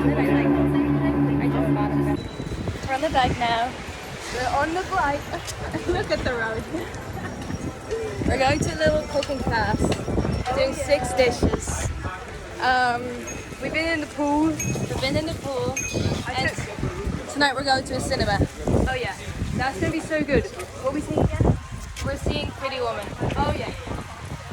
We're on the bike now. We're on the bike. Look at the road. We're going to a little cooking class, doing 6 dishes. We've been in the pool. And tonight we're going to a cinema. Oh yeah, that's gonna be so good. What are we seeing again? We're seeing Pretty Woman. Oh yeah.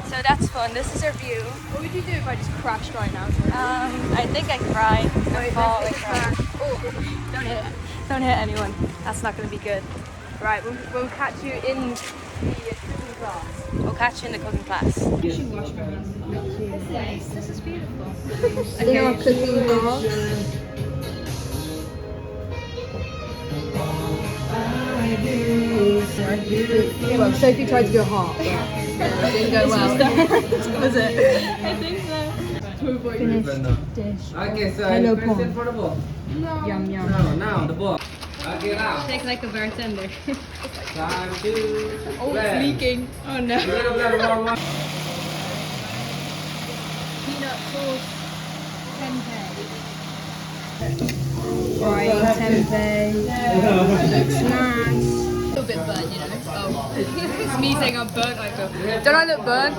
So that's fun. This is our view. What would you do if I just crashed right now? I think I'd cry. I'd fall and cry. Oh, don't hit anyone. That's not gonna be good. Right, we'll catch you in the cooking class. We'll catch you in the cooking class. You should wash my hands. It's nice. This is beautiful. Okay. In our cooking class. Well, Sophie tried to go hard, but it didn't go well. Was it? I think so. Finished dish. Hello Pond. No. Yum yum. No, the book. Take like a bartender. Time to. Oh, it's leaking. Oh no. Peanut sauce. Tempeh. Right, tempeh. Looks nice. A little bit burnt, you know. Oh, it's me saying I'm burnt. I feel. Don't I look burnt?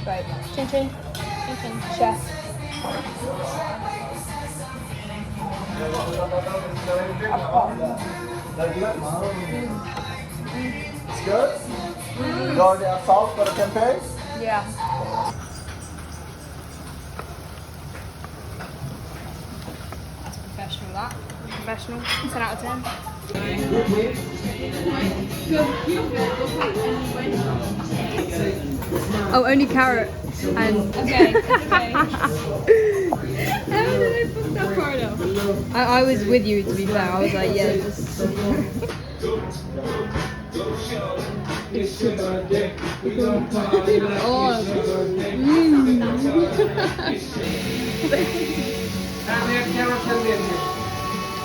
Right. Chin chin. Chin chin. Chef. It's good? You already have salt for the tempeh? Yeah. That's professional, that. Professional. 10 out of 10. Oh, only carrot. And okay, it's okay. How did I put that part up? I was with you, to be fair. I was like, yeah, just. Oh.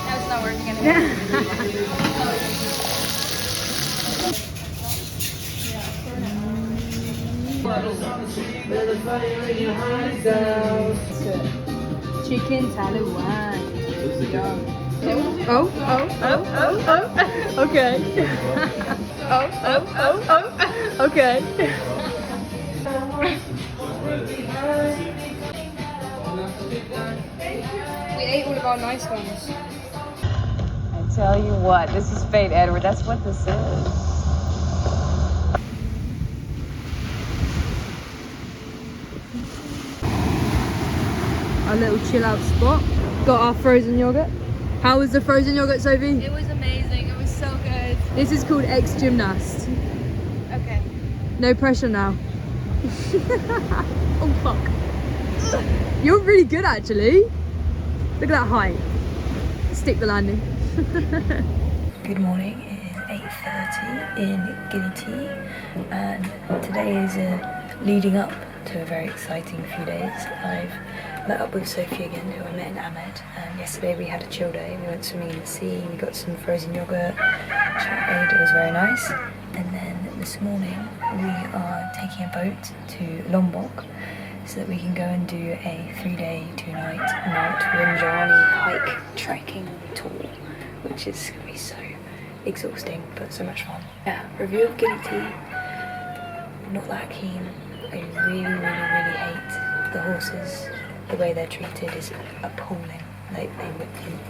Now it's not working anymore. Chicken Taiwan. Oh. Okay. Okay. We ate all of our nice ones. I tell you what, this is fate, Edward. That's what this is. Our little chill out spot. Got our frozen yogurt. How was the frozen yogurt, Sophie? It was amazing. It was so good. This is called ex-gymnast. Okay. No pressure now. Oh fuck. You're really good actually. Look at that height. Stick the landing. Good morning. It is 8:30 in Gilli T, and today is leading up to a very exciting few days. I've met up with Sophie again, who I met in Ahmed, and yesterday we had a chill day. We went swimming in the sea, we got some frozen yogurt, chatted, it was very nice. And then this morning we are taking a boat to Lombok so that we can go and do a 3-day, 2-night Mount Rinjani hike trekking tour, which is going to be so exhausting but so much fun. Yeah, review of Gilli T, not that keen. I really hate the horses. The way they're treated is appalling. Like they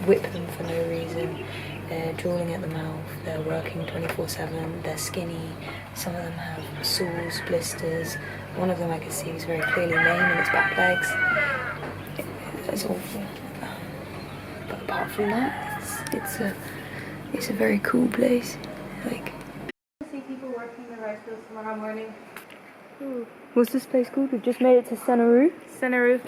whip them for no reason. They're drooling at the mouth. They're working 24/7. They're skinny. Some of them have sores, blisters. One of them I could see was very clearly lame in its back legs. It's awful. But apart from that, it's a very cool place. Like. I see people working the rice fields tomorrow morning. Ooh. What's this place called? We've just made it to Senaru. Senaru.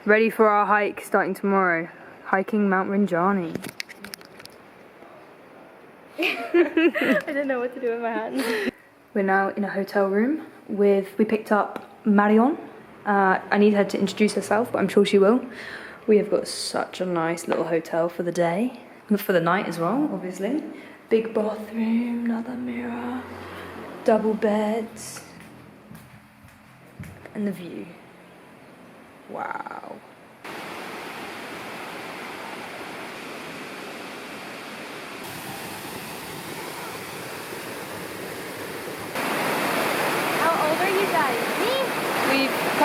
Ready for our hike starting tomorrow. Hiking Mount Rinjani. I don't know what to do with my hands. We're now in a hotel room we picked up Marion. I need her to introduce herself, but I'm sure she will. We have got such a nice little hotel for the day. For the night as well, obviously. Big bathroom, another mirror, double beds. And the view. Wow.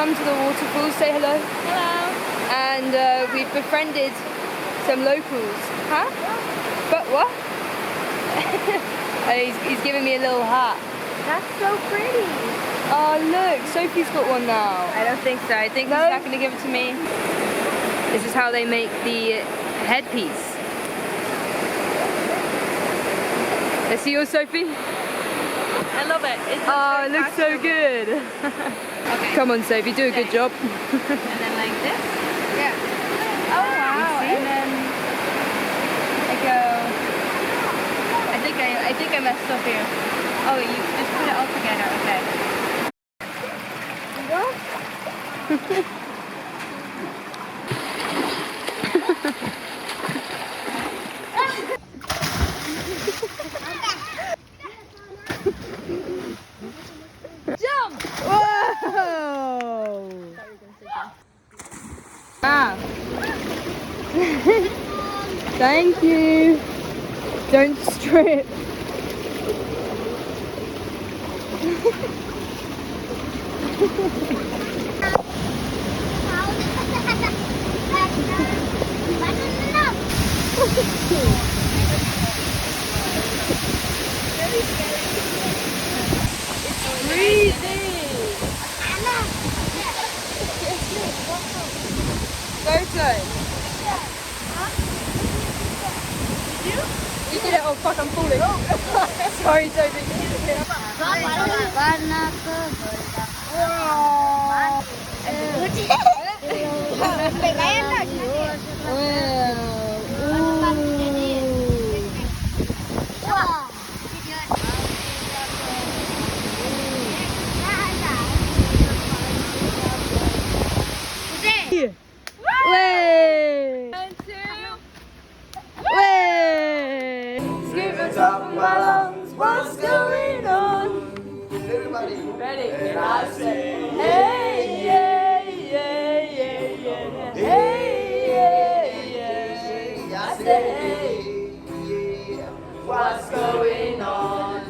come to the waterfalls. Say hello. Hello. And we've befriended some locals. Huh? But what? he's giving me a little hat. That's so pretty. Oh look, Sophie's got one now. I don't think so. I think No? he's not going to give it to me. This is how they make the headpiece. Let's see yours, Sophie. I love it. Oh, it looks so good. Okay. Come on, Sophie, do a good job. And then like this. Yeah. Oh wow. And then I go. I think I messed up here. Oh, you just put it all together. Okay. Jump! Whoa! Ah. Thank you. Don't strip. So slow. You did it. Oh fuck, I'm falling. Sorry, Sophie. Way! 1, 2. Way! Scuba top of my lungs, what's going on? Everybody. Ready? And I say, hey, yeah, yeah, yeah, yeah. Hey, yeah, yeah. I say, hey, what's going on?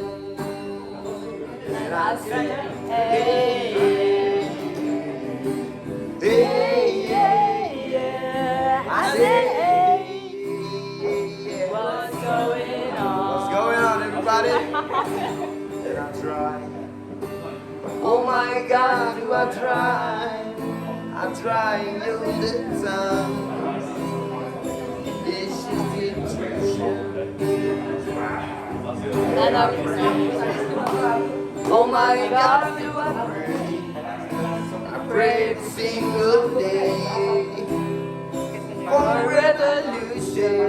And I say, hey, Hey, yeah. I say, hey, what's going on? what's going on, everybody? And I try. Oh my God, do I try? I'm trying you the time. This is the truth. And Oh my God, do I pray? I pray every single day for revolution.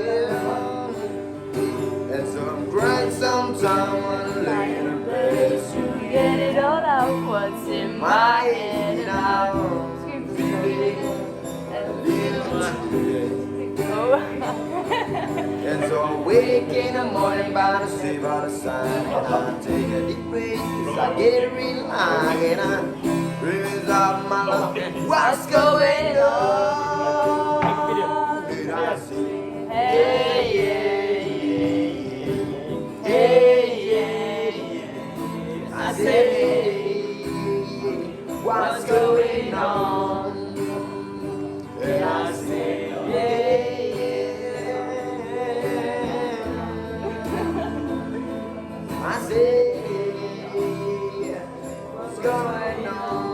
And so I'm crying sometime when I lay in a bed. get it all out, what's in My head now. And so I wake in the morning by the sea by the sun, and I take a deep breath, 'cause I get real high, and I raise up my love. What's going on? And I say, hey, yeah, yeah, hey, yeah, yeah. I say, what's going on? And I say, yeah. I say, what's going on?